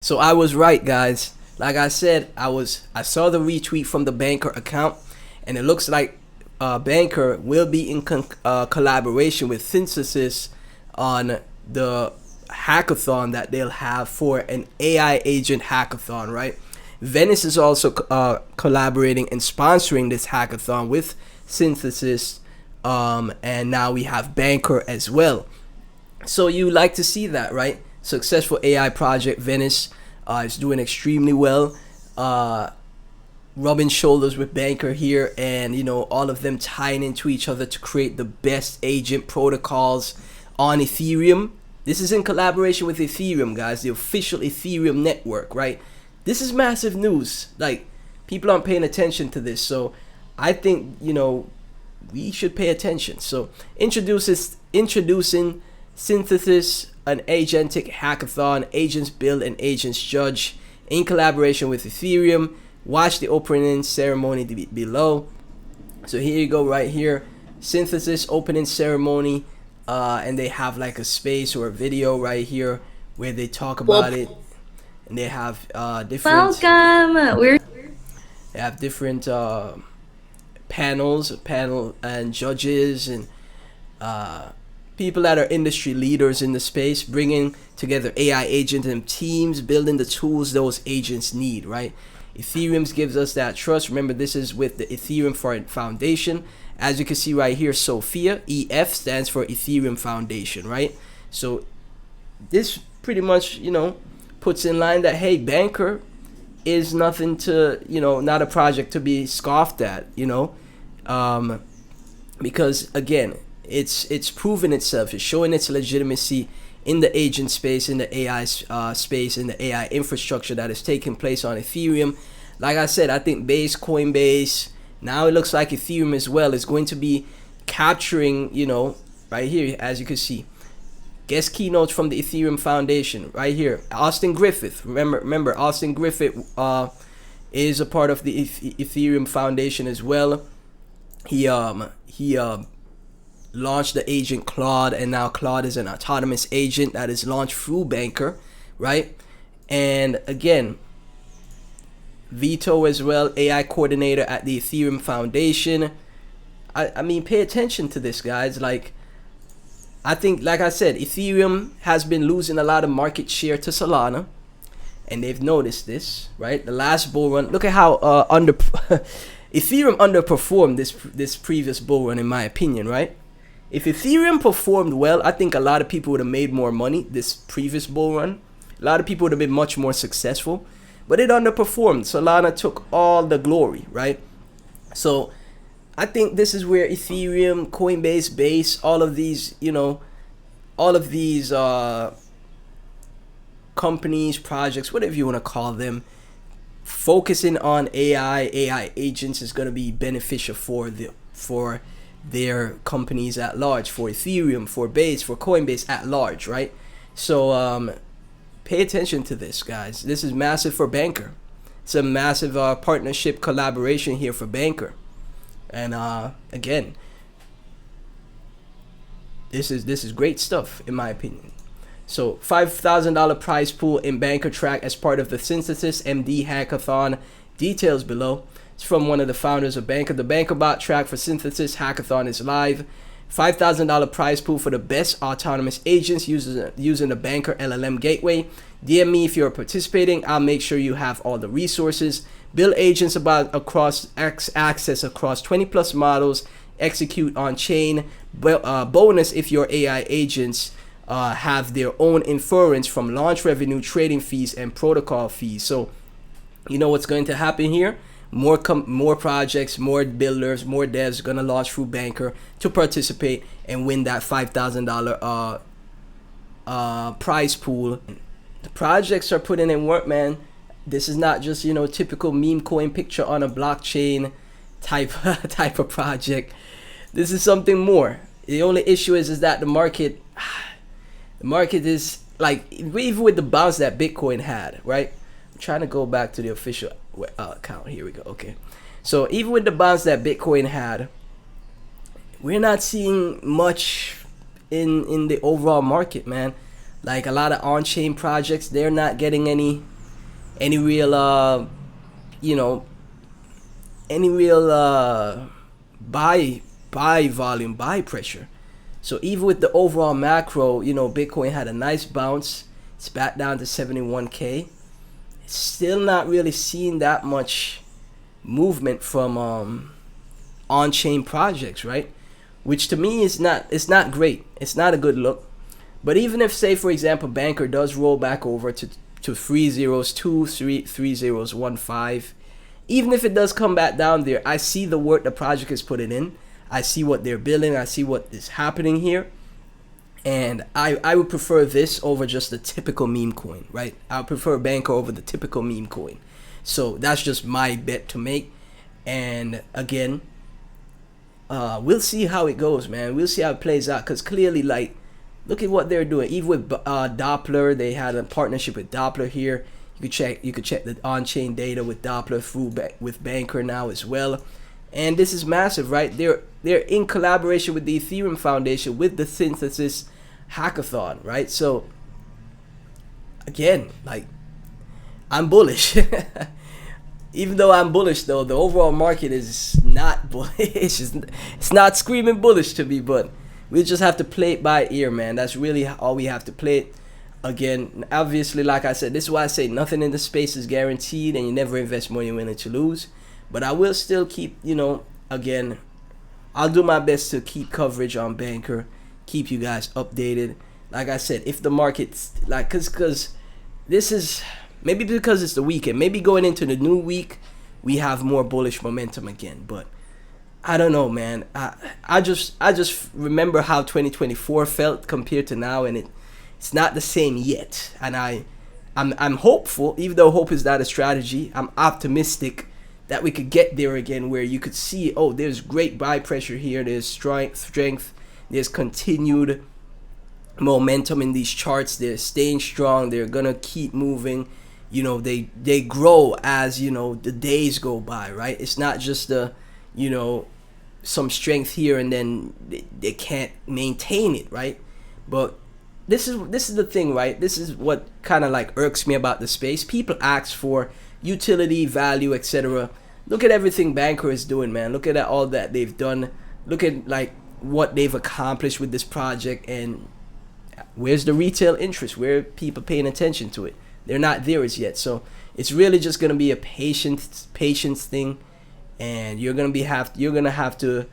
So I was right, guys. Like I said, I saw the retweet from the Banker account, and it looks like Banker will be in collaboration with Synthesis on the hackathon that they'll have for an AI agent hackathon, right? Venice is also collaborating and sponsoring this hackathon with Synthesis, and now we have Banker as well. So you like to see that, right? Successful AI project. Venice is doing extremely well, rubbing shoulders with Banker here, and all of them tying into each other to create the best agent protocols on Ethereum. This is in collaboration with Ethereum, guys, the official Ethereum network, right? This is massive news. Like, people aren't paying attention to this, so I think we should pay attention. So introducing Synthesis, an agentic hackathon, agents build and agents judge, in collaboration with Ethereum. Watch the opening ceremony below. So here you go, right here, Synthesis opening ceremony, and they have like a space or a video right here where they talk about it, and they have different. Welcome. They have different panel and judges and people that are industry leaders in the space, bringing together AI agents and teams, building the tools those agents need, right? Ethereum gives us that trust. Remember, this is with the Ethereum Foundation. As you can see right here, Sophia, EF stands for Ethereum Foundation, right? So this pretty much, puts in line that, hey, Banker is nothing to, not a project to be scoffed at, because again, it's proven itself. It's showing its legitimacy in the agent space, in the AI space, in the AI infrastructure that is taking place on Ethereum. Like I said, I think Coinbase, now it looks like Ethereum as well is going to be capturing, right here, as you can see, guest keynotes from the Ethereum Foundation right here. Austin Griffith, remember Austin Griffith is a part of the Ethereum Foundation as well. He launched the agent Claude, and now Claude is an autonomous agent that is launched through Banker, right? And again, Vito as well, AI coordinator at the Ethereum Foundation. I mean, pay attention to this, guys. Like, I think, like I said, Ethereum has been losing a lot of market share to Solana, and they've noticed this, right? The last bull run, look at how Ethereum underperformed this previous bull run, in my opinion, right? If Ethereum performed well, I think a lot of people would have made more money this previous bull run. A lot of people would have been much more successful, but it underperformed. Solana took all the glory, right? So I think this is where Ethereum, Coinbase, Base, all of these companies, projects, whatever you want to call them, focusing on AI agents is going to be beneficial for their companies at large, for Ethereum, for Base, for Coinbase at large, right? So pay attention to this, guys. This is massive for Banker. It's a massive partnership collaboration here for Banker. And again, this is great stuff, in my opinion. So $5,000 prize pool in Banker track as part of the Synthesis MD Hackathon. Details below. It's from one of the founders of Banker. The BankerBot track for Synthesis Hackathon is live. $5,000 prize pool for the best autonomous agents using the Banker LLM gateway. DM me if you're participating. I'll make sure you have all the resources. Build agents access across 20 plus models. Execute on chain. Bonus if your AI agents have their own inference from launch revenue, trading fees, and protocol fees. So you know what's going to happen here? More projects, more builders, more devs gonna launch through Banker to participate and win that $5,000 prize pool. The projects are putting in work, man. This is not just typical meme coin picture on a blockchain type of project. This is something more. The only issue is that the market is like, even with the bounce that Bitcoin had, right? I'm trying to go back to the official account. Here we go. Okay, so even with the bounce that Bitcoin had, we're not seeing much in the overall market, man. Like a lot of on-chain projects, they're not getting any real you know any real buy volume, buy pressure. So even with the overall macro, Bitcoin had a nice bounce. It's back down to 71K. It's still not really seeing that much movement from on-chain projects, right? Which to me is it's not great. It's not a good look. But even if, say for example, Banker does roll back over to 3 zeros, 2 3 zeros, 1 5, even if it does come back down there, I see the work the project is putting in. I see what they're building. I see what is happening here. And I would prefer this over just the typical meme coin, right? I would prefer Banker over the typical meme coin. So that's just my bet to make. And again, we'll see how it goes, man. We'll see how it plays out. Because clearly, like, look at what they're doing. Even with Doppler, they had a partnership with Doppler here. You could check the on-chain data with Doppler with Banker now as well. And this is massive, right? They're in collaboration with the Ethereum Foundation with the Synthesis Hackathon, right? So again, like, I'm bullish. Even though I'm bullish, though, the overall market is not bullish. It's not screaming bullish to me, but we just have to play it by ear, man. That's really all we have to play it. Again, obviously, like I said, this is why I say nothing in the space is guaranteed, and you never invest more than you're willing to lose. But I will still keep, again, I'll do my best to keep coverage on Banker, keep you guys updated. Like I said, if the market's like, cause this is maybe because it's the weekend, maybe going into the new week, we have more bullish momentum again. But I don't know, man. I just remember how 2024 felt compared to now, and it's not the same yet. And I'm hopeful, even though hope is not a strategy. I'm optimistic that we could get there again, where you could see, oh, there's great buy pressure here, there's strength, there's continued momentum in these charts, they're staying strong, they're gonna keep moving, they grow as the days go by, right? It's not just some strength here and then they can't maintain it, right? But this is the thing, right? This is what kind of like irks me about the space. People ask for utility, value, etc. Look at everything Banker is doing, man. Look at all that they've done. Look at like what they've accomplished with this project, and where's the retail interest? Where are people paying attention to it? They're not there as yet. So it's really just gonna be a patience thing, and you're gonna have to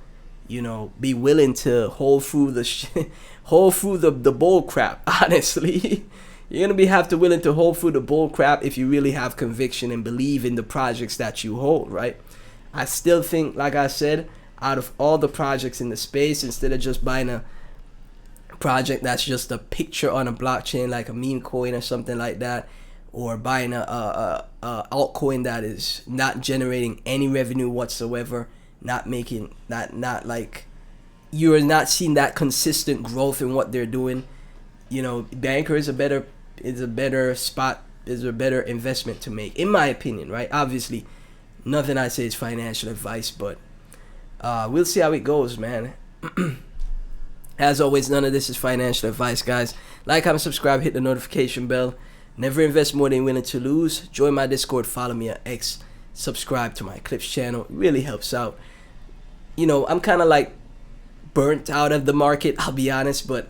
be willing to hold through the bull crap. Honestly, you're gonna have to willing to hold through the bull crap if you really have conviction and believe in the projects that you hold, right? I still think, like I said, out of all the projects in the space, instead of just buying a project that's just a picture on a blockchain like a meme coin or something like that, or buying a altcoin that is not generating any revenue whatsoever, not like you're not seeing that consistent growth in what they're doing, Banker is a better investment to make, in my opinion, right? Obviously, nothing I say is financial advice, but we'll see how it goes, man. As always, none of this is financial advice, guys. Like, comment, subscribe, hit the notification bell. Never invest more than you're willing to lose. Join my Discord, follow me on X, subscribe to my Clips channel. It really helps out. I'm kind of like burnt out of the market, I'll be honest, but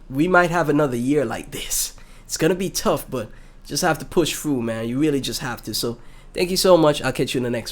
we might have another year like this. It's gonna be tough, but just have to push through, man. You really just have to. So thank you so much. I'll catch you in the next one.